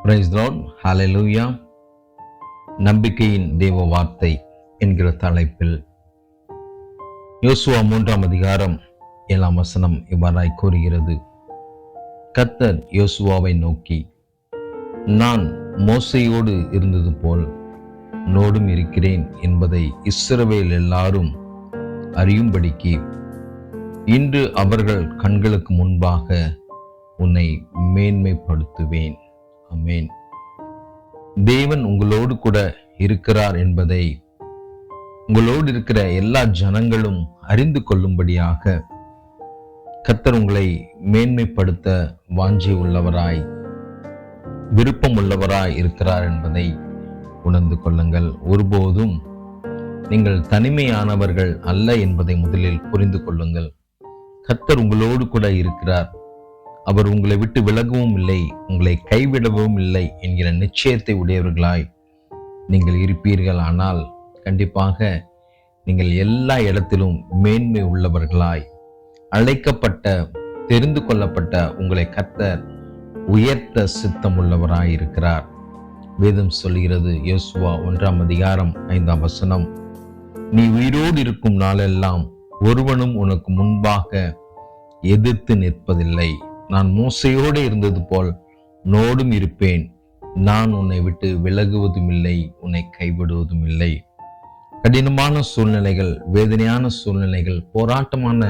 Praise the Lord, ஹல்லேலூயா. நம்பிக்கையின் தேவ வார்த்தை என்கிற தலைப்பில் யோசுவா 3 அதிகாரம் 7 இவ்வாறாய் கூறுகிறது. கர்த்தர் யோசுவாவை நோக்கி, நான் மோசேயோடு இருந்தது போல் உன்னோடும் இருக்கிறேன் என்பதை இஸ்ரவேல் எல்லாரும் அறியும்படிக்கு இன்று அவர்கள் கண்களுக்கு முன்பாக உன்னை மேன்மைப்படுத்துவேன். ஆமென். தேவன் உங்களோடு கூட இருக்கிறார் என்பதை உங்களோடு இருக்கிற எல்லா ஜனங்களும் அறிந்து கொள்ளும்படியாக கர்த்தர் உங்களை மேன்மைப்படுத்த வாஞ்சை உள்ளவராய், விருப்பம் உள்ளவராய் இருக்கிறார் என்பதை உணர்ந்து கொள்ளுங்கள். ஒருபோதும் நீங்கள் தனிமையானவர்கள் அல்ல என்பதை முதலில் புரிந்து கொள்ளுங்கள். கர்த்தர் உங்களோடு கூட இருக்கிறார். அவர் உங்களை விட்டு விலகவும் இல்லை, உங்களை கைவிடவும் இல்லை என்கிற நிச்சயத்தை உடையவர்களாய் நீங்கள் இருப்பீர்கள். ஆனால் கண்டிப்பாக நீங்கள் எல்லா இடத்திலும் மேன்மை உள்ளவர்களாய், அழைக்கப்பட்ட, தெரிந்து கொள்ளப்பட்ட உங்களை கர்த்தர் உயர்த்த சித்தம் உள்ளவராய் இருக்கிறார். வேதம் சொல்கிறது, யோசுவா 1 அதிகாரம் 5 நீ உயிரோடு இருக்கும் நாளெல்லாம் ஒருவனும் உனக்கு முன்பாக எதிர்த்து நிற்பதில்லை. நான் மோசையோடு இருந்தது போல் உன்னோடும் இருப்பேன். நான் உன்னை விட்டு விலகுவதும் இல்லை, உன்னை கைவிடுவதும் இல்லை. கடினமான சூழ்நிலைகள், வேதனையான சூழ்நிலைகள், போராட்டமான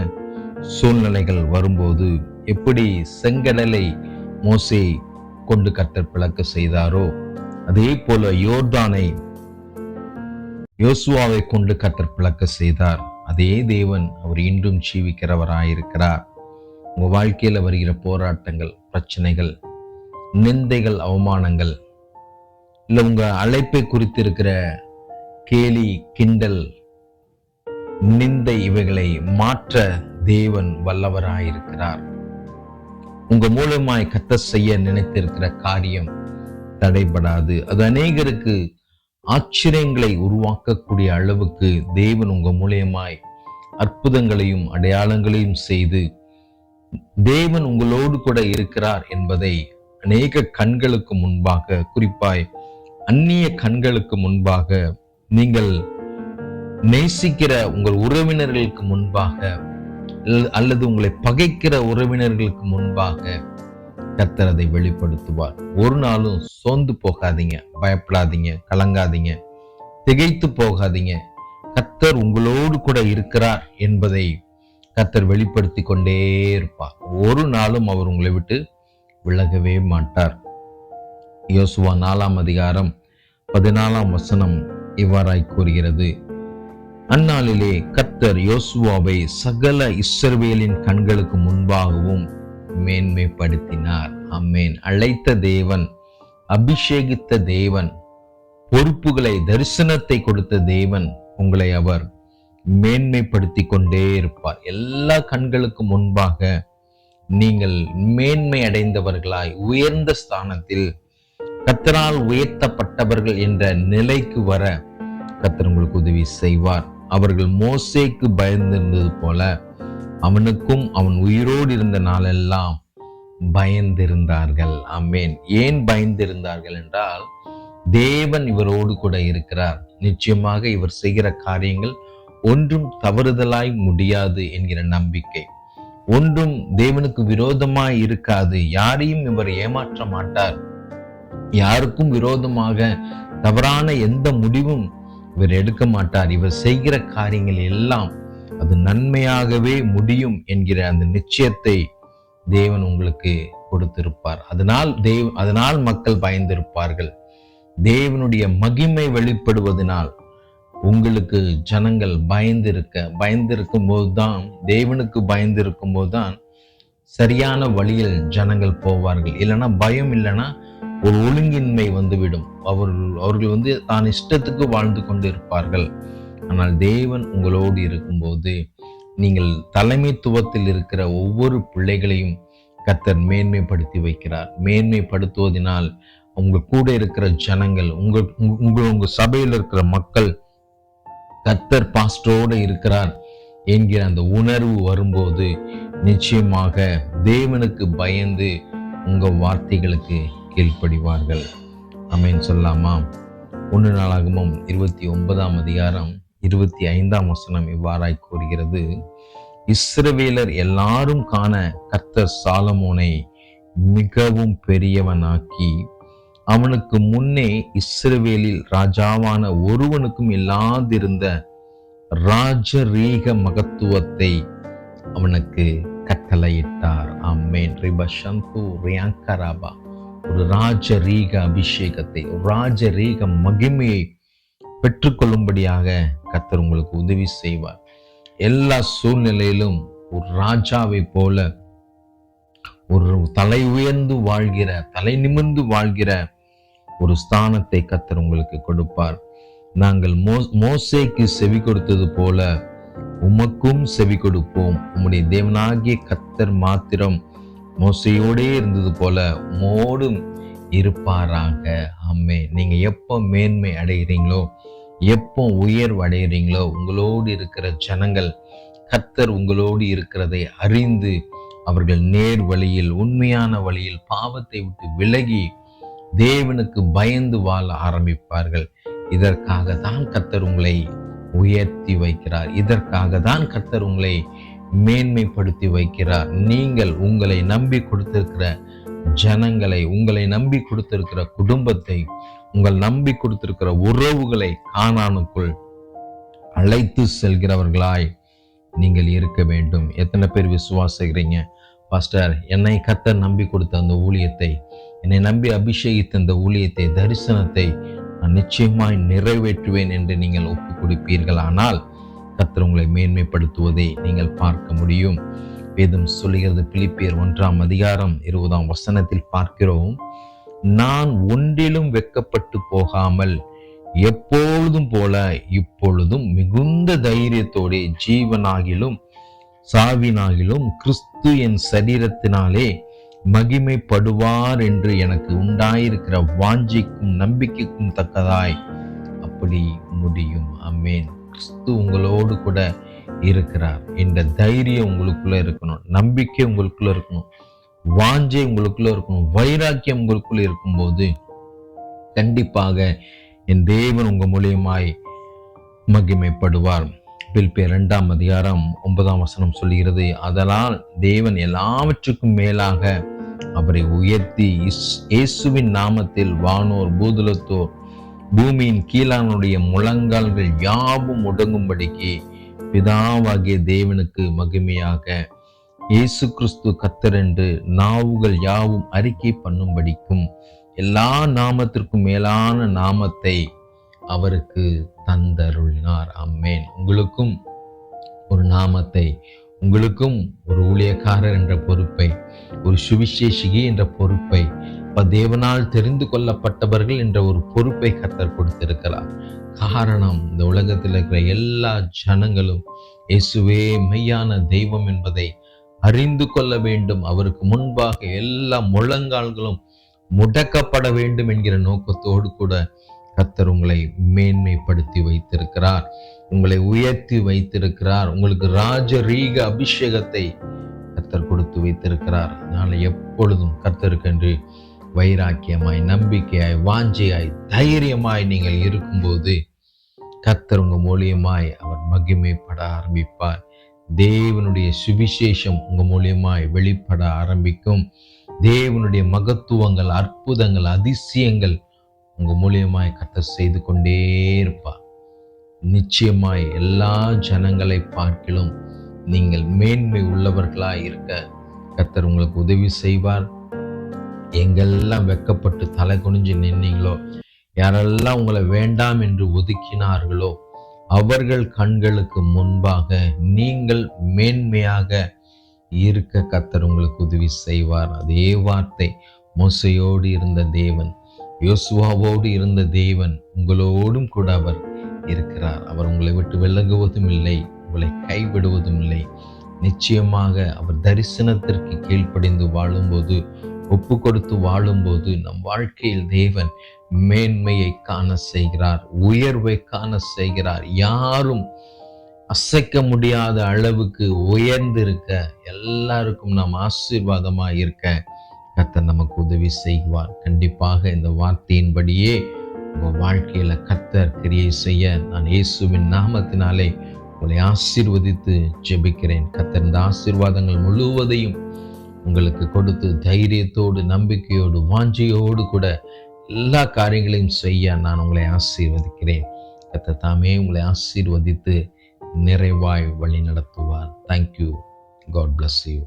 சூழ்நிலைகள் வரும்போது எப்படி செங்கடலை மோசே கொண்டு கர்த்தர் பிளக்க செய்தாரோ, அதே போல யோர்தானை யோசுவாவை கொண்டு கர்த்தர் பிளக்க செய்தார். அதே தேவன் அவர் இன்றும் ஜீவிக்கிறவராயிருக்கிறார். உங்க வாழ்க்கையில வருகிற போராட்டங்கள், பிரச்சனைகள், நிந்தைகள், அவமானங்கள், இல்ல உங்க அழைப்பை குறித்து இருக்கிற கேலி, கிண்டல், நிந்தை, இவைகளை மாற்ற தேவன் வல்லவராயிருக்கிறார். உங்க மூலமாய் கர்த்தர் செய்ய நினைத்திருக்கிற காரியம் தடைபடாது. அது அநேகருக்கு ஆச்சரியங்களை உருவாக்கக்கூடிய அளவுக்கு தேவன் உங்க மூலியமாய் அற்புதங்களையும் அடையாளங்களையும் செய்து தேவன் உங்களோடு கூட இருக்கிறார் என்பதை அநேக கண்களுக்கு முன்பாக, குறிப்பாய் அந்நிய கண்களுக்கு முன்பாக, நீங்கள் நேசிக்கிற உங்கள் உறவினர்களுக்கு முன்பாக, அல்லது உங்களை பகைக்கிற உறவினர்களுக்கு முன்பாக கர்த்தர் அதை வெளிப்படுத்துவார். ஒரு நாளும் சோர்ந்து போகாதீங்க, பயப்படாதீங்க, கலங்காதீங்க, திகைத்து போகாதீங்க. கர்த்தர் உங்களோடு கூட இருக்கிறார் என்பதை கர்த்தர் வெளிப்படுத்தி கொண்டே இருப்பார். ஒரு நாளும் அவர் உங்களை விட்டு விலகவே மாட்டார். யோசுவா 4 அதிகாரம் 14 இவ்வாறாய் கூறுகிறது. அந்நாளிலே கர்த்தர் யோசுவாவை சகல இஸ்ரவேலின் கண்களுக்கு முன்பாகவும் மேன்மைப்படுத்தினார். ஆமென். அழைத்த தேவன், அபிஷேகித்த தேவன், பொறுப்புகளை, தரிசனத்தை கொடுத்த தேவன் உங்களை அவர் மேன்மைப்படுத்தி கொண்டே இருப்பார். எல்லா கண்களுக்கு முன்பாக நீங்கள் மேன்மை அடைந்தவர்களாய், உயர்ந்த ஸ்தானத்தில், கர்த்தரால் உயர்த்தப்பட்டவர்கள் என்ற நிலைக்கு வர கர்த்தர் உங்களுக்கு உதவி செய்வார். அவர்கள் மோசேக்கு பயந்திருந்தது போல அவனுக்கும் அவன் உயிரோடு இருந்த நாளெல்லாம் பயந்திருந்தார்கள். ஆமென். ஏன் பயந்திருந்தார்கள் என்றால், தேவன் இவரோடு கூட இருக்கிறார். நிச்சயமாக இவர் செய்கிற காரியங்கள் ஒன்றும் தவறுதலாய் முடியாது என்கிற நம்பிக்கை, ஒன்றும் தேவனுக்கு விரோதமாய் இருக்காது. யாரையும் இவர் ஏமாற்ற மாட்டார். யாருக்கும் விரோதமாக தவறான எந்த முடிவும் இவர் எடுக்க மாட்டார். இவர் செய்கிற காரியங்கள் எல்லாம் அது நன்மையாகவே முடியும் என்கிற அந்த நிச்சயத்தை தேவன் உங்களுக்கு கொடுத்திருப்பார். அதனால் மக்கள் பயந்திருப்பார்கள். தேவனுடைய மகிமை வெளிப்படுவதனால் உங்களுக்கு ஜனங்கள் பயந்திருக்கும் போதுதான், தேவனுக்கு பயந்திருக்கும் போதுதான் சரியான வழியில் ஜனங்கள் போவார்கள். இல்லைன்னா பயம் இல்லைன்னா ஒரு ஒழுங்கின்மை வந்துவிடும். அவர்கள் தான் இஷ்டத்துக்கு வாழ்ந்து கொண்டு இருப்பார்கள். ஆனால் தேவன் உங்களோடு இருக்கும்போது நீங்கள் தலைமைத்துவத்தில் இருக்கிற ஒவ்வொரு பிள்ளைகளையும் கர்த்தர் மேன்மைப்படுத்தி வைக்கிறார். மேன்மைப்படுத்துவதனால் உங்க கூட இருக்கிற ஜனங்கள், உங்க சபையில் இருக்கிற மக்கள் கர்த்தர் பாஸ்டரோடு இருக்கிறார் என்கிற அந்த உணர்வு வரும்போது நிச்சயமாக தேவனுக்கு பயந்து உங்க வார்த்தைகளுக்கு கீழ்ப்படிவார்கள். ஆமென் சொல்லாமா? 1 நாளாகமம் 29ஆம் அதிகாரம் 25ஆம் வசனம் இவ்வாறாய் கூறுகிறது. இஸ்ரவேலர் எல்லாரும் காண கர்த்தர் சாலமோனை மிகவும் பெரியவனாக்கி அவனுக்கு முன்னே இஸ்ரவேலில் ராஜாவான ஒருவனுக்கும் இல்லாதிருந்த ராஜரீக மகத்துவத்தை அவனுக்கு கட்டளையிட்டார். ஆமென். ரிபஷந்து ரியாங்கராபா. ஒரு ராஜரீக அபிஷேகத்தை, ராஜரீக மகிமையை பெற்றுக்கொள்ளும்படியாக கர்த்தர் உங்களுக்கு உதவி செய்வார். எல்லா சூழ்நிலையிலும் ஒரு ராஜாவை போல, ஒரு தலை உயர்ந்து வாழ்கிற, தலை நிமிர்ந்து வாழ்கிற ஒரு ஸ்தானத்தை கர்த்தர் உங்களுக்கு கொடுப்பார். நாங்கள் மோசேக்கு செவி கொடுத்தது போல உமக்கும் செவி கொடுப்போம். உம்முடைய தேவனாகிய கர்த்தர் மாத்திரம் மோசையோடே இருந்தது போல உம்மோடும் இருப்பாராக. ஆமென். நீங்க எப்போ மேன்மை அடைகிறீங்களோ, எப்போ உயர்வு அடைகிறீங்களோ, உங்களோடு இருக்கிற ஜனங்கள் கர்த்தர் உங்களோடு இருக்கிறதை அறிந்து அவர்கள் நேர் வழியில், உண்மையான வழியில், பாவத்தை விட்டு விலகி தேவனுக்கு பயந்து வாழ ஆரம்பிப்பார்கள். இதற்காக தான் கர்த்தர் உங்களை உயர்த்தி வைக்கிறார். இதற்காக தான் கர்த்தர் உங்களை மேன்மைப்படுத்தி வைக்கிறார். நீங்கள் உங்களை நம்பி கொடுத்திருக்கிற ஜனங்களை, உங்களை நம்பி கொடுத்திருக்கிற குடும்பத்தை, உங்கள் நம்பி கொடுத்திருக்கிற உறவுகளை கானானுக்குள் அழைத்து செல்கிறவர்களாய் நீங்கள் இருக்க வேண்டும். எத்தனை பேர் விசுவாசிக்கிறீங்க? பாஸ்டர், என்னை கர்த்தர் நம்பி கொடுத்த அந்த ஊழியத்தை, என்னை நம்பி அபிஷேகித்த அந்த ஊழியத்தை, தரிசனத்தை நான் நிச்சயமாய் நிறைவேற்றுவேன் என்று நீங்கள் ஒப்பு கொடுப்பீர்கள். ஆனால் கர்த்தர் உங்களை மேன்மைப்படுத்துவதை நீங்கள் பார்க்க முடியும். வேதம் சொல்லுகிறது, பிலிப்பியர் 1ஆம் அதிகாரம் 20ஆம் வசனத்தில் பார்க்கிறோம். நான் ஒன்றிலும் வெட்கப்பட்டு போகாமல் எப்பொழுதும் போல இப்பொழுதும் மிகுந்த தைரியத்தோടെ ஜீவனாகிலும் சாவினாகிலும் கிறிஸ்து என் சரீரத்தினாலே மகிமைப்படுவார் என்று எனக்கு உண்டாயிருக்கிற வாஞ்சிக்கும் நம்பிக்கைக்கும் தக்கதாய் அப்படி முடியும். ஆமென். கிறிஸ்து உங்களோடு கூட இருக்கிறார். இந்த தைரியம் உங்களுக்குள்ள இருக்கணும், நம்பிக்கை உங்களுக்குள்ள இருக்கணும், வாஞ்சை உங்களுக்குள்ள இருக்கணும், வைராக்கியம் உங்களுக்குள்ள இருக்கும்போது கண்டிப்பாக என் தேவன் உங்க மூலியமாய் மகிமைப்படுவார். பிலிப்பியர் 2ஆம் அதிகாரம் 9ஆம் வசனம் சொல்கிறது, அதனால் தேவன் எல்லாவற்றுக்கும் மேலாக அவரை உயர்த்தி இயேசுவின் நாமத்தில் வானோர் பூதலத்தோர் பூமியின் கீழானுடைய முழங்கால்கள் யாவும் முடங்கும்படிக்கு பிதாவாகிய தேவனுக்கு மகிமையாக இயேசு கிறிஸ்து கர்த்தர் என்று நாவுகள் யாவும் அறிக்கை பண்ணும்படிக்கும் எல்லா நாமத்திற்கும் மேலான நாமத்தை அவருக்கு தந்தருளினார். ஆமென். உங்களுக்கும் ஒரு நாமத்தை, உங்களுக்கும் ஒரு ஊழியக்காரர் என்ற பொறுப்பை, ஒரு சுவிசேஷகி என்ற பொறுப்பை, தேவனால் தெரிந்து கொள்ளப்பட்டவர்கள் என்ற ஒரு பொறுப்பை கர்த்தர் கொடுத்திருக்கிறார். காரணம், இந்த உலகத்தில் இருக்கிற எல்லா ஜனங்களும் இயேசுவே மெய்யான தெய்வம் என்பதை அறிந்து கொள்ள வேண்டும். அவருக்கு முன்பாக எல்லா முழங்கால்களும் முடக்கப்பட வேண்டும் என்கிற நோக்கத்தோடு கூட கர்த்தர் உங்களை மேன்மைப்படுத்தி வைத்திருக்கிறார், உங்களை உயர்த்தி வைத்திருக்கிறார். உங்களுக்கு ராஜரீக அபிஷேகத்தை கர்த்தர் கொடுத்து வைத்திருக்கிறார். அதனால எப்பொழுதும் கர்த்தருக்கென்று வைராக்கியமாய், நம்பிக்கையாய், வாஞ்சையாய், தைரியமாய் நீங்கள் இருக்கும்போது கர்த்தர் உங்க மூலியமாய் அவர் மகிமைப்பட ஆரம்பிப்பார். தேவனுடைய சுவிசேஷம் உங்க மூலியமாய் வெளிப்பட ஆரம்பிக்கும். தேவனுடைய மகத்துவங்கள், அற்புதங்கள், அதிசயங்கள் உங்க மூலியமாய் கர்த்தர் செய்து கொண்டே இருப்பார். நிச்சயமாய் எல்லா ஜனங்களை பார்க்கிலும் நீங்கள் மேன்மை உள்ளவர்களாய் இருக்க கர்த்தர் உங்களுக்கு உதவி செய்வார். எங்கெல்லாம் வெட்கப்பட்டு தலை குனிஞ்சு நின்னீங்களோ, யாரெல்லாம் உங்களை வேண்டாம் என்று ஒதுக்கினார்களோ, அவர்கள் கண்களுக்கு முன்பாக நீங்கள் மேன்மையாக இருக்க கர்த்தர் உங்களுக்கு உதவி செய்வார். அதே வார்த்தை மோசையோடு இருந்த தேவன், யோசுவாவோடு இருந்த தேவன் உங்களோடும் கூட அவர் இருக்கிறார். அவர் உங்களை விட்டு விலகுவதும் இல்லை, உங்களை கைவிடுவதும் இல்லை. நிச்சயமாக அவர் தரிசனத்திற்கு கீழ்ப்படிந்து வாழும்போது, ஒப்பு கொடுத்து வாழும்போது நம் வாழ்க்கையில் தேவன் மேன்மையை காண செய்கிறார், உயர்வை காண செய்கிறார். யாரும் அசைக்க முடியாத அளவுக்கு உயர்ந்திருக்க, எல்லாருக்கும் நாம் ஆசீர்வாதமாக இருக்க கர்த்தர் நமக்கு உதவி செய்வார். கண்டிப்பாக இந்த வார்த்தையின்படியே உங்கள் வாழ்க்கையில கர்த்தர் கிரியை செய்ய நான் இயேசுவின் நாமத்தினாலே உங்களை ஆசீர்வதித்து ஜெபிக்கிறேன். கர்த்தர் இந்த ஆசீர்வாதங்கள் முழுவதையும் உங்களுக்கு கொடுத்து தைரியத்தோடு, நம்பிக்கையோடு, வாஞ்சையோடு கூட எல்லா காரியங்களையும் செய்ய நான் உங்களை ஆசீர்வதிக்கிறேன். கர்த்தர் தாமே உங்களை ஆசீர்வதித்து நிறைவாய் வழி நடத்துவார். தேங்க்யூ. God bless you.